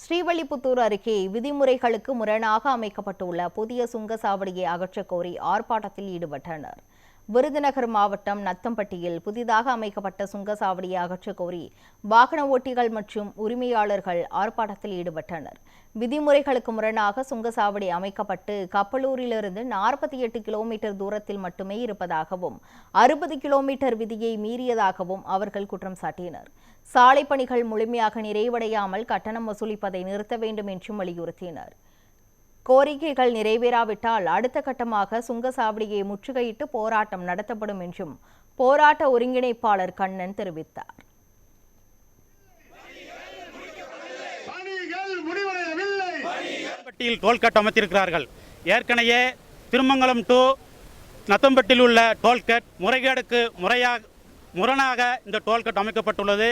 ஸ்ரீவில்லிபுத்தூர் அருகே விதிமுறைகளுக்கு முரணாக அமைக்கப்பட்டுள்ள புதிய சுங்கச்சாவடியை அகற்றக் கோரி ஆர்ப்பாட்டத்தில் ஈடுபட்டனர். விருதுநகர் மாவட்டம் நத்தம்பட்டியில் புதிதாக அமைக்கப்பட்ட சுங்கச்சாவடியை அகற்றக் கோரி வாகன ஓட்டிகள் மற்றும் உரிமையாளர்கள் ஆர்ப்பாட்டத்தில் ஈடுபட்டனர். விதிமுறைகளுக்கு முரணாக சுங்கச்சாவடி அமைக்கப்பட்டு கப்பலூரிலிருந்து 48 கிலோமீட்டர் தூரத்தில் மட்டுமே இருப்பதாகவும் 60 கிலோமீட்டர் விதியை மீறியதாகவும் அவர்கள் குற்றம் சாட்டினர். சாலை பணிகள் முழுமையாக நிறைவடையாமல் கட்டணம் வசூலிப்பதை நிறுத்த வேண்டும் என்றும் வலியுறுத்தினர். கோரிக்கைகள் நிறைவேறாவிட்டால் அடுத்த கட்டமாக சுங்கச்சாவடியை முற்றுகையிட்டு போராட்டம் நடத்தப்படும் என்றும் போராட்ட ஒருங்கிணைப்பாளர் கண்ணன் தெரிவித்தார். டோல்கேட் அமைத்திருக்கிறார்கள். ஏற்கனவே திருமங்கலம் டு நத்தம்பட்டியில் உள்ள டோல்கேட் முறைகேடுக்கு முரணாக இந்த டோல்கேட் அமைக்கப்பட்டுள்ளது.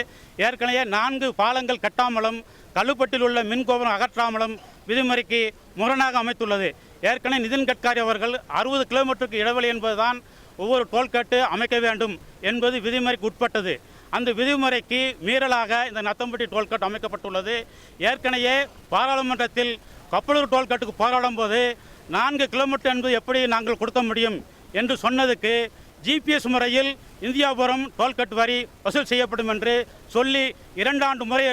ஏற்கனவே 4 பாலங்கள் கட்டாமலும் கல்லுப்பட்டில் உள்ள மின்கோபுரம் அகற்றாமலும் விதிமுறைக்கு முரணாக அமைத்துள்ளது. ஏற்கனவே நிதின் கட்காரி அவர்கள் 60 கிலோமீட்டருக்கு இடைவெளி என்பதுதான் ஒவ்வொரு டோல்கேட்டு அமைக்க வேண்டும் என்பது விதிமுறைக்கு உட்பட்டது. அந்த விதிமுறைக்கு மீறலாக இந்த நத்தம்பட்டி டோல்கேட் அமைக்கப்பட்டுள்ளது. ஏற்கனவே பாராளுமன்றத்தில் கப்பலூர் டோல்கேட்டுக்கு போராடும் போது 4 கிலோமீட்டர் என்பது எப்படி நாங்கள் கொடுக்க முடியும் என்று சொன்னதுக்கு GPS முறையில் இந்தியாபுரம் டோல்கேட் வரி வசூல் செய்யப்படும் என்று சொல்லி 2 ஆண்டு முறை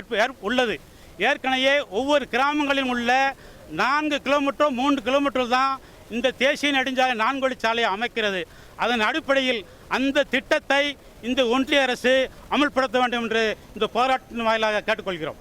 உள்ளது. ஏற்கனவே ஒவ்வொரு கிராமங்களிலும் உள்ள 4 கிலோமீட்டர் 3 கிலோமீட்டர் தான் இந்த தேசிய நெடுஞ்சாலை 4 வழிச்சாலையை அமைக்கிறது. அதன் அடிப்படையில் அந்த திட்டத்தை இந்த ஒன்றிய அரசு அமல்படுத்த வேண்டும் என்று இந்த போராட்டத்தின் வாயிலாக கேட்டுக்கொள்கிறோம்.